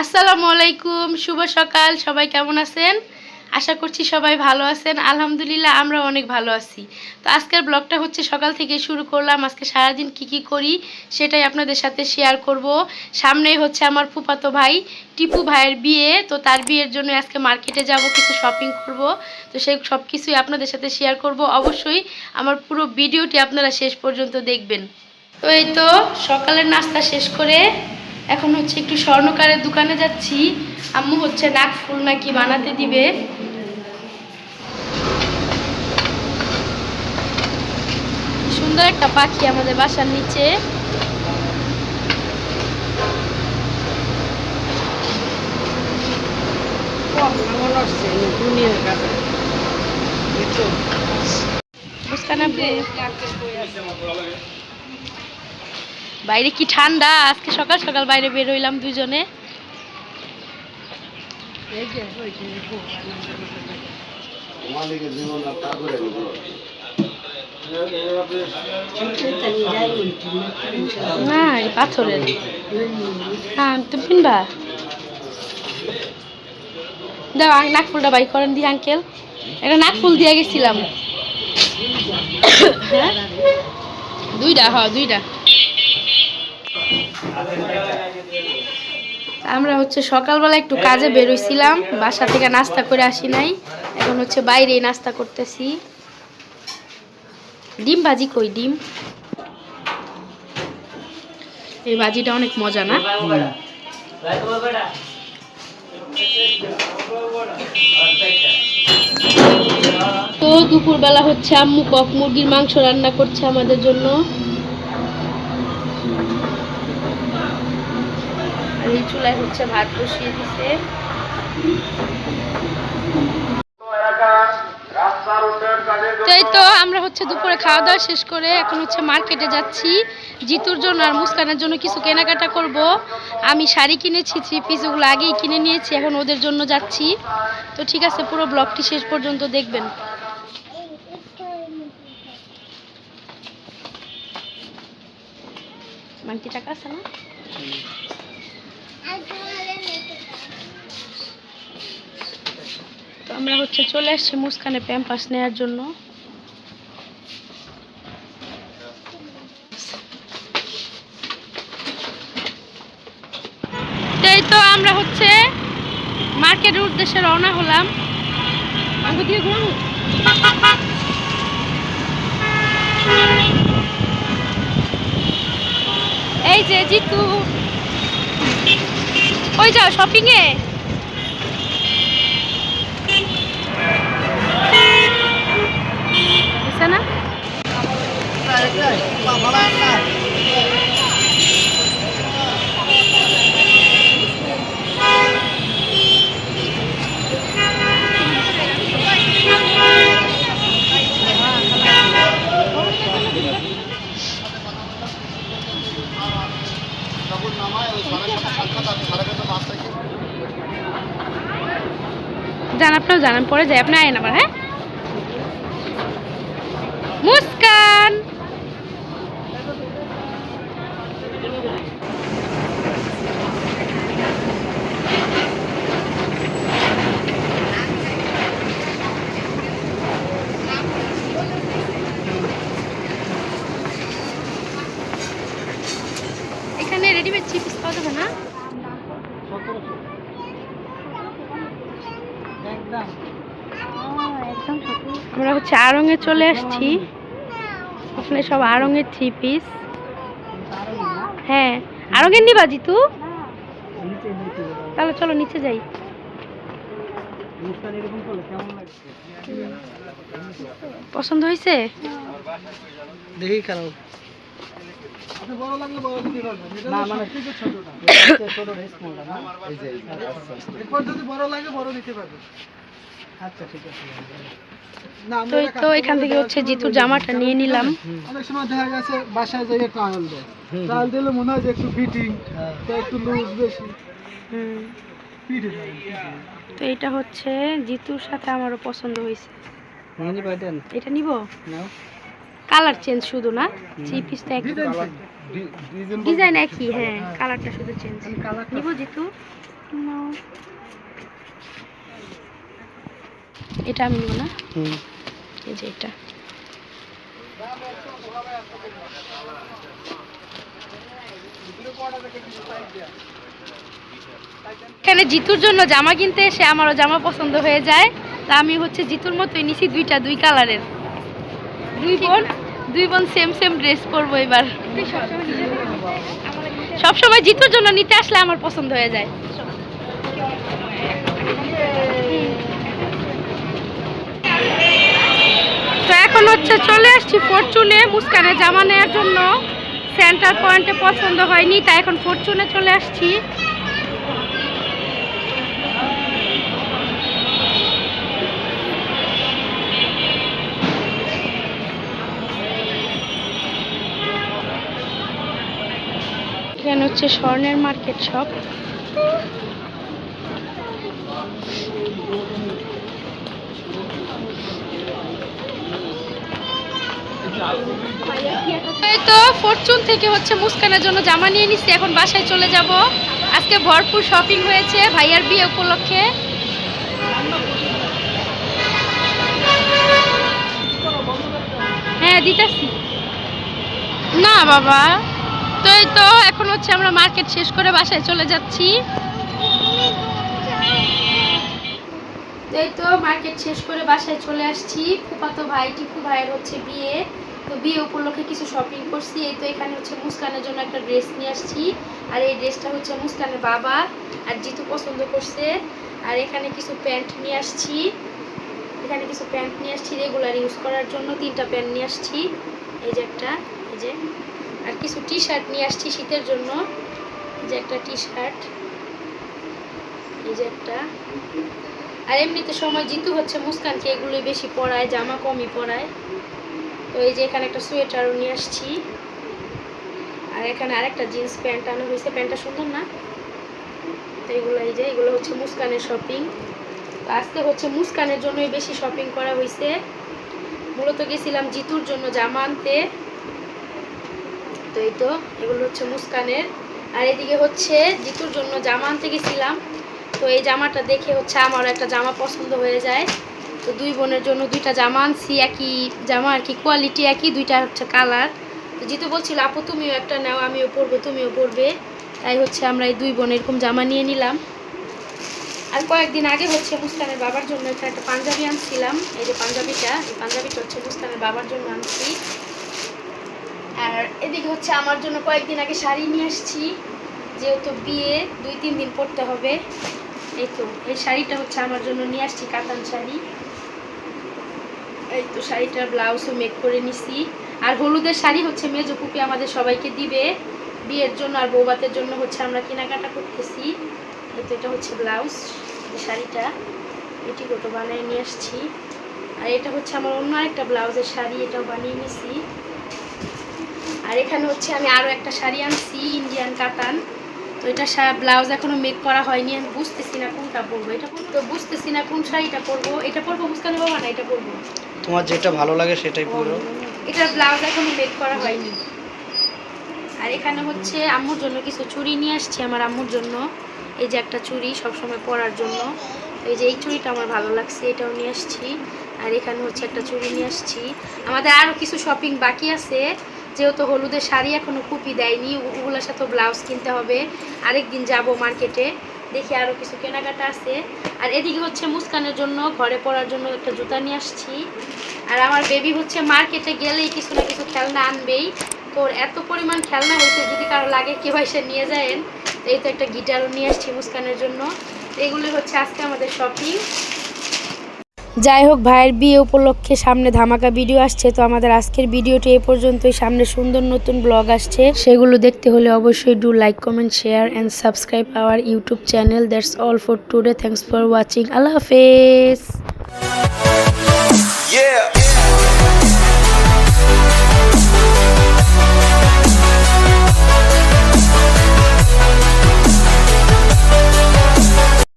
আসসালামু আলাইকুম, শুভ সকাল। সবাই কেমন আছেন? আশা করছি সবাই ভালো আছেন। আলহামদুলিল্লাহ আমরা অনেক ভালো আছি। তো আজকের ব্লগটা হচ্ছে সকাল থেকে শুরু করলাম। আজকে সারাদিন কি করি সেটাই আপনাদের সাথে শেয়ার করব। সামনেই হচ্ছে আমার ফুফাতো ভাই টিপু ভাইয়ের বিয়ে। তো তার বিয়ের জন্য আজকে মার্কেটে যাব, কিছু শপিং করব। তো সেই সব কিছুই আপনাদের সাথে শেয়ার করব। অবশ্যই আমার পুরো ভিডিওটি আপনারা শেষ পর্যন্ত দেখবেন। তো এই তো সকালের নাস্তা শেষ করে এখন হচ্ছে একটু স্বর্ণকারের দোকানে যাচ্ছি। আম্মু হচ্ছে নাক ফুল নাকি বানাতে দিবে। সুন্দর একটা পাখি আমাদের বাসার নিচে। বাইরে কি ঠান্ডা, আজকে সকাল সকাল বাইরে বের হইলাম দুজনে। না পাথরের। হ্যাঁ তুমি কিনবা, দাও নাকফুলটা বাই করেন দি আঙ্কেল। এটা নাকফুল দিয়ে গেছিলাম। হ্যাঁ দুইটা, দুইটা। আমরা হচ্ছে সকালবেলা একটু কাজে বেরোইছিলাম, বাসা থেকে নাস্তা করে আসি নাই। এখন হচ্ছে বাইরেই নাস্তা করতেছি। ডিম ভাজি কই ডিম, এই ভাজিটা অনেক মজা না? তো দুপুরবেলা হচ্ছে আম্মু কক মুরগির মাংস রান্না করছে আমাদের জন্য। আর এই চুলায় হচ্ছে ভাত বসিয়ে দিছে। তাই তো আমরা হচ্ছে দুপুরে খাওয়া দাওয়া শেষ করে এখন হচ্ছে মার্কেটে যাচ্ছি জিতুর জন্য আর মুস্কানের জন্য কিছু কেনাকাটা করব। আমি শাড়ি কিনেছি, থ্রি পিস, ওগুলো আগেই কিনে নিয়েছি, এখন ওদের জন্য যাচ্ছি। তো ঠিক আছে, পুরো ব্লগটি শেষ পর্যন্ত দেখবেন। মানকি টাকা আছে না? তো আমরা হচ্ছে চলে আসছি মুস্কানে প্যাম্পাস নেওয়ার জন্য। এই তো আমরা হচ্ছে মার্কেটের উদ্দেশ্যে রওনা হলাম। এই যে জিতু, ওই যাও শপিং এ। না জান, আপনার জানান পরে যাই, আপনি আয়েন আবার। হ্যাঁ মুস্কান, এখানে রেডিমেড চিপস পাওয়া যাবে না? আমরা হচ্ছে আড়ংয়ে চলে আসছি। ওখানে সব আড়ংয়ের থ্রি পিস। হ্যাঁ আড়ংয়ের নিবা জিতু? তাহলে চলো নিচে যাই। পছন্দ হয়েছে? দেখি খারাপ তো এখান থেকে হচ্ছে জিতুর জামাটা নিয়ে নিলাম। অনেক সময় দেখা গেছে বাসায় যাইয়ে ট্রায়াল দেয়, ট্রায়াল দিলে মনে হয় যে একটু ফিটিং, একটু লুজ বেশি। তো এটা হচ্ছে জিতুর সাথে আমারও পছন্দ হয়েছে। এটা নিব, কালার চেঞ্জ শুধু না, থ্রি পিসটা একই, ডিজাইন একই। হ্যাঁ কালারটা শুধু চেঞ্জ। নিব জিতু? এটা আমি নেব না, এই যে এটা। এখানে জিতুর জন্য জামা কিনতে এসে আমারও জামা পছন্দ হয়ে যায়, তা আমি হচ্ছে জিতুর মতোই নিছি দুই কালারের। দুই বোন সেম সেম ড্রেস পরবো এবার। সবসময় জিতুর জন্য নিতে আসলে আমার পছন্দ হয়ে যায়। তো এখন হচ্ছে চলে আসছি ফরচুনে মুস্কানের জামা নেওয়ার জন্য। সেন্টার পয়েন্টে পছন্দ হয়নি, তাই এখন ফরচুনে চলে আসছি। এখানে হচ্ছে স্বর্ণের মার্কেট শপ। এই তো ফরচুন থেকে হচ্ছে মুস্কানের জন্য জামা নিয়ে নিচ্ছি, এখন বাসায় চলে যাব। আজকে ভরপুর শপিং হয়েছে ভাইয়ার বিয়ে উপলক্ষে। হ্যাঁ দিতেছি না বাবা। তো এই তো এখন হচ্ছে আমরা মার্কেট শেষ করে বাসায় চলে যাচ্ছি। এই তো মার্কেট শেষ করে বাসায় চলে আসছি। ফুফাতো ভাই টিপু ভাইয়ের হচ্ছে বিয়ে, তো বিয়ে উপলক্ষে কিছু শপিং করছি। এই তো এখানে হচ্ছে মুস্কানের জন্য একটা ড্রেস নিয়ে আসছি, আর এই ড্রেসটা হচ্ছে মুস্কানের বাবা আর জিতু পছন্দ করছে। আর এখানে কিছু প্যান্ট নিয়ে আসছি, রেগুলার ইউজ করার জন্য 3টা প্যান্ট নিয়ে আসছি। এই যে একটা, এই যে, আর কিছু টি শার্ট নিয়ে আসছি শীতের জন্য। এই যে একটা টি শার্ট, এই যে একটা। আর এমনিতে সময় জিতু হচ্ছে মুস্কানকে এগুলোই বেশি পরায়, জামা কমই পরায়। তো এই যে এখানে একটা সোয়েটারও নিয়ে আসছি, আর এখানে আরেকটা জিন্স প্যান্ট আনা হয়েছে। প্যান্টটা সুন্দর না? তো এগুলো, এই যে এগুলো হচ্ছে মুস্কানের শপিং। তো আজকে হচ্ছে মুস্কানের জন্যই বেশি শপিং করা হয়েছে। মূলত গেছিলাম জিতুর জন্য জামা আনতে। তো এই তো এগুলো হচ্ছে মুস্কানের, আর এদিকে হচ্ছে জিতুর জন্য জামা আনতে গেছিলাম। তো এই জামাটা দেখে হচ্ছে আমারও একটা জামা পছন্দ হয়ে যায়। তো দুই বোনের জন্য 2টা জামা আনছি, একই জামা আর কি, কোয়ালিটি একই, 2টা হচ্ছে কালার। তো জিতু বলছিল আপু তুমিও একটা নাও, আমিও পরবো তুমিও পরবে, তাই হচ্ছে আমরা এই 2 বোন এরকম জামা নিয়ে নিলাম। আর কয়েকদিন আগে হচ্ছে মুস্কানের বাবার জন্য একটা পাঞ্জাবি আনছিলাম। এই যে পাঞ্জাবিটা, এই পাঞ্জাবিটা হচ্ছে মুস্কানের বাবার জন্য আনছি। আর এদিকে হচ্ছে আমার জন্য কয়েকদিন আগে শাড়ি নিয়ে আসছি, যেহেতু বিয়ে 2-3 দিন পরতে হবে। এই তো এই শাড়িটা হচ্ছে আমার জন্য নিয়ে আসছি, কাতান শাড়ি। এই তো শাড়িটার ব্লাউজও মেক করে নিছি। আর হলুদের শাড়ি হচ্ছে মেজো কুপি আমাদের সবাইকে দিবে বিয়ের জন্য, আর বৌভাতের জন্য হচ্ছে আমরা কেনাকাটা করতেছি। এই তো এটা হচ্ছে ব্লাউজ, শাড়িটা পেটিকোটও বানিয়ে নিয়ে আসছি। আর এটা হচ্ছে আমার অন্য আরেকটা ব্লাউজের শাড়ি, এটাও বানিয়ে নিছি। আর এখানে হচ্ছে আমি আরও একটা শাড়ি আনছি, ইন্ডিয়ান কাতান। তো এটা ব্লাউজ এখনো মেক করা হয়নি, আমি বুঝতেছি না কোনটা পরবো। এটা তো বুঝতেছি না কোন শাড়িটা পরবো। এটা পরবো মুস্কানের বাবা না এটা পরবো? তোমার যেটা ভালো লাগে সেটাই পরো। এটার ব্লাউজ এখনো মেক করা হয়নি। আর এখানে হচ্ছে আম্মুর জন্য কিছু চুড়ি নিয়ে আসছি, আমার আম্মুর জন্য। এই যে একটা চুড়ি সবসময় পরার জন্য, এই যে এই চুড়িটা আমার ভালো লাগছে, এটাও নিয়ে আসছি। আর এখানে হচ্ছে একটা চুড়ি নিয়ে আসছি। আমাদের আরও কিছু শপিং বাকি আছে, যেহেতু হলুদের শাড়ি এখনও কুপি দেয়নি, ওগুলোর সাথে ব্লাউজ কিনতে হবে। আরেকদিন যাব মার্কেটে, দেখি আরও কিছু কেনাকাটা আছে। আর এদিকে হচ্ছে মুস্কানের জন্য ঘরে পরার জন্য একটা জুতা নিয়ে আসছি। আর আমার বেবি হচ্ছে মার্কেটে গেলেই কিছু না কিছু খেলনা আনবেই। তোর এত পরিমাণ খেলনা হয়েছে, যদি কারো লাগে কেউ এসে নিয়ে যায়েন। এই তো একটা গিটারও নিয়ে আসছি মুস্কানের জন্য। এগুলো হচ্ছে আজকে আমাদের শপিং। যাই হোক, ভাইয়ের বিয়ে উপলক্ষে সামনে ধামাকা ভিডিও আসছে। তো আমাদের আজকের ভিডিওটি এই পর্যন্তই। সামনে সুন্দর নতুন ব্লগ আসছে, সেগুলো দেখতে হলে অবশ্যই do like, comment, share and subscribe our YouTube channel. That's all for today. Thanks for watching. আল্লাহ হাফেজ।